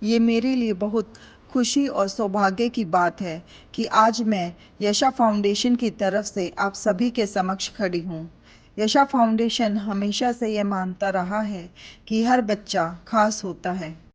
ये मेरे लिए बहुत खुशी और सौभाग्य की बात है कि आज मैं यशा फाउंडेशन की तरफ से आप सभी के समक्ष खड़ी हूँ। यशा फाउंडेशन हमेशा से ये मानता रहा है कि हर बच्चा खास होता है।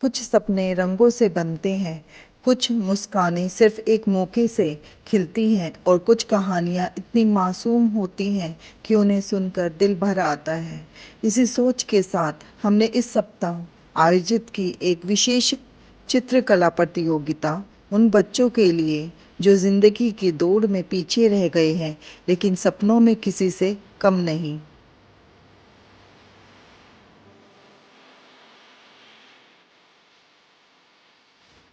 कुछ सपने रंगों से बनते हैं, कुछ मुस्कानें सिर्फ एक मौके से खिलती हैं और कुछ कहानियाँ इतनी मासूम होती हैं कि उन्हें सुनकर दिल भर आता है। इसी सोच के साथ हमने इस सप्ताह आयोजित की एक विशेष चित्रकला प्रतियोगिता उन बच्चों के लिए जो जिंदगी की दौड़ में पीछे रह गए हैं, लेकिन सपनों में किसी से कम नहीं।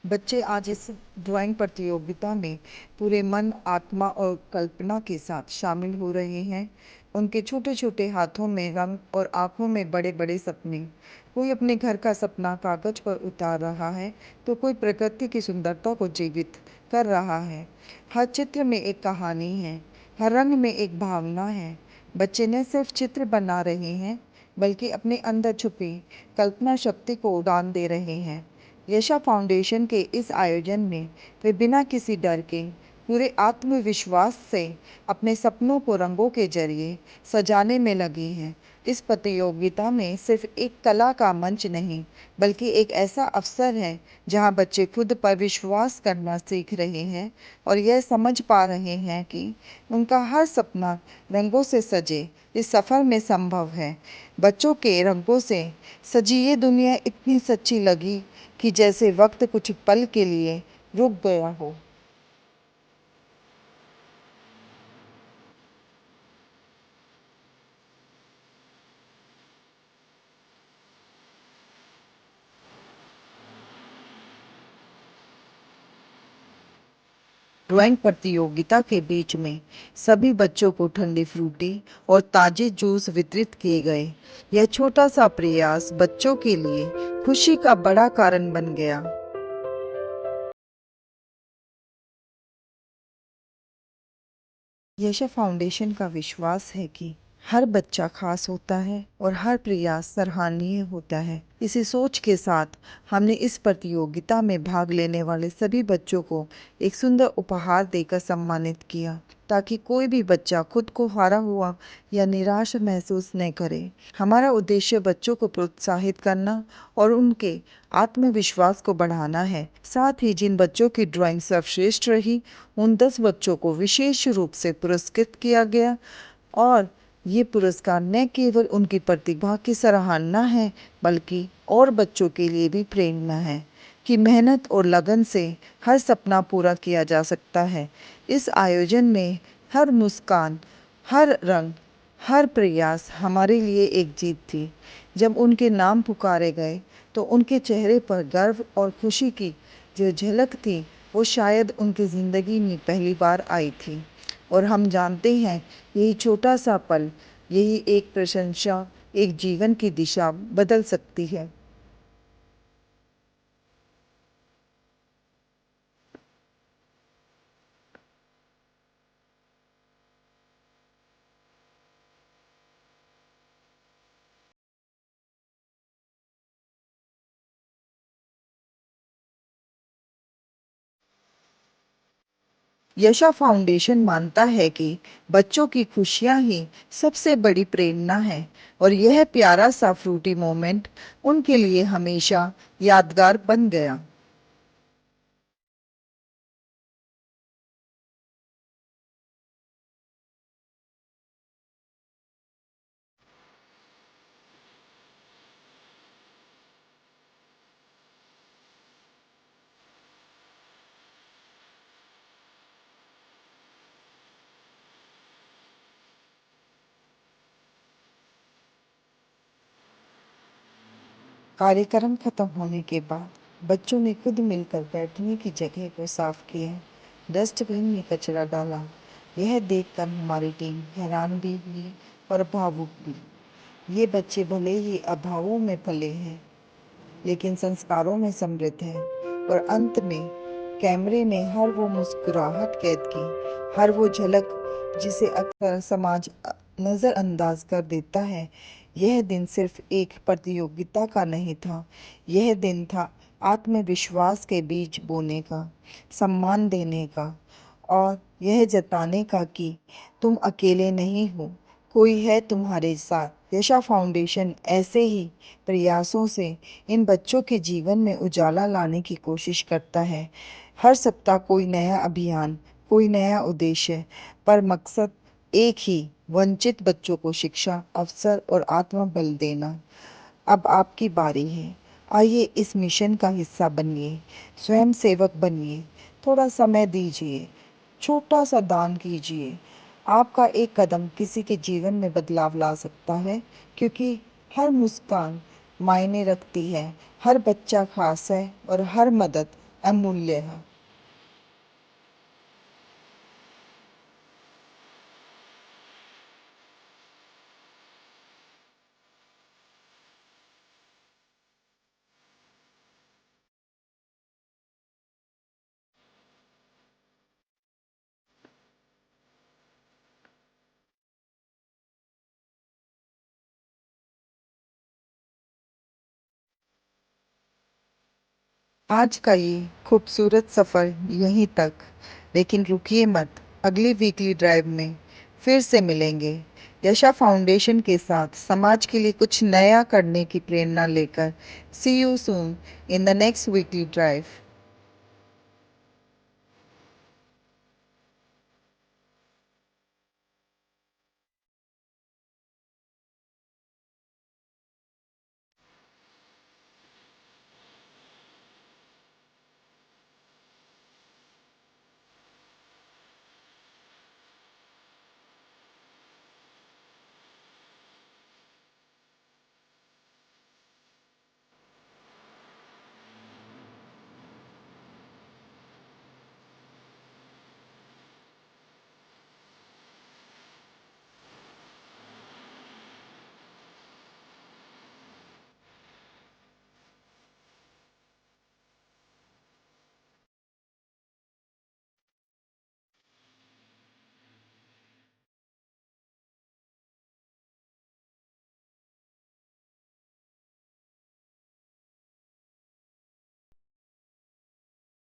बच्चे आज इस ड्राइंग प्रतियोगिता में पूरे मन, आत्मा और कल्पना के साथ शामिल हो रहे हैं। उनके छोटे-छोटे हाथों में रंग और आँखों में बड़े-बड़े सपने। कोई अपने घर का सपना कागज पर उतार रहा है, तो कोई प्रकृति की सुंदरता को जीवित कर रहा है। हर चित्र में एक कहानी है, हर रंग में एक भावना है। बच्चे न सिर्फ चित्र बना रहे हैं, बल्कि अपने अंदर छुपी कल्पना शक्ति को उड़ान दे रहे हैं। यशा फाउंडेशन के इस आयोजन में वे बिना किसी डर के पूरे आत्मविश्वास से अपने सपनों को रंगों के जरिए सजाने में लगे हैं। इस प्रतियोगिता में सिर्फ एक कला का मंच नहीं, बल्कि एक ऐसा अवसर है जहां बच्चे खुद पर विश्वास करना सीख रहे हैं और यह समझ पा रहे हैं कि उनका हर सपना रंगों से सजे इस सफर में संभव है। बच्चों के रंगों से सजी ये दुनिया इतनी सच्ची लगी कि जैसे वक्त कुछ पल के लिए रुक गया हो। ड्राइंग प्रतियोगिता के बीच में सभी बच्चों को ठंडी फ्रूटी और ताजे जूस वितरित किए गए। यह छोटा सा प्रयास बच्चों के लिए खुशी का बड़ा कारण बन गया। यशा फाउंडेशन का विश्वास है कि हर बच्चा खास होता है और हर प्रयास सराहनीय होता है। इसी सोच के साथ हमने इस प्रतियोगिता में भाग लेने वाले सभी बच्चों को एक सुंदर उपहार देकर सम्मानित किया, ताकि कोई भी बच्चा खुद को हारा हुआ या निराश महसूस न करे। हमारा उद्देश्य बच्चों को प्रोत्साहित करना और उनके आत्मविश्वास को बढ़ाना है। साथ ही जिन बच्चों की ड्राइंग सर्वश्रेष्ठ रही, उन 10 बच्चों को विशेष रूप से पुरस्कृत किया गया और ये पुरस्कार न केवल उनकी प्रतिभा की सराहना है, बल्कि और बच्चों के लिए भी प्रेरणा है कि मेहनत और लगन से हर सपना पूरा किया जा सकता है। इस आयोजन में हर मुस्कान, हर रंग, हर प्रयास हमारे लिए एक जीत थी। जब उनके नाम पुकारे गए, तो उनके चेहरे पर गर्व और खुशी की जो झलक थी, वो शायद उनकी ज़िंदगी में पहली बार आई थी। और हम जानते हैं, यही छोटा सा पल, यही एक प्रशंसा, एक जीवन की दिशा बदल सकती है। यशा फाउंडेशन मानता है कि बच्चों की खुशियां ही सबसे बड़ी प्रेरणा है और यह प्यारा सा फ्रूटी मोमेंट उनके लिए हमेशा यादगार बन गया। कार्यक्रम खत्म होने के बाद बच्चों ने खुद मिलकर बैठने की जगह को साफ किया, डस्टबिन में कचरा डाला यह देखकर हमारी टीम हैरान भी हुई और भावुक भी। ये बच्चे भले ही अभावों में पले हैं, लेकिन संस्कारों में समृद्ध है। और अंत में कैमरे ने हर वो मुस्कुराहट कैद की, हर वो झलक जिसे अक्सर समाज नज़रअंदाज कर देता है। यह दिन सिर्फ एक प्रतियोगिता का नहीं था, यह दिन था आत्मविश्वास के बीज बोने का, सम्मान देने का और यह जताने का कि तुम अकेले नहीं हो, कोई है तुम्हारे साथ। यशा फाउंडेशन ऐसे ही प्रयासों से इन बच्चों के जीवन में उजाला लाने की कोशिश करता है। हर सप्ताह कोई नया अभियान, कोई नया उद्देश्य, पर मकसद एक ही, वंचित बच्चों को शिक्षा, अवसर और आत्मबल देना। अब आपकी बारी है। आइए इस मिशन का हिस्सा बनिए, स्वयं सेवक बनिए, थोड़ा समय दीजिए, छोटा सा दान कीजिए। आपका एक कदम किसी के जीवन में बदलाव ला सकता है, क्योंकि हर मुस्कान मायने रखती है, हर बच्चा खास है और हर मदद अमूल्य है। आज का ये खूबसूरत सफ़र यहीं तक, लेकिन रुकिए मत। अगली वीकली ड्राइव में फिर से मिलेंगे, यशा फाउंडेशन के साथ समाज के लिए कुछ नया करने की प्रेरणा लेकर। See you soon in the next weekly drive.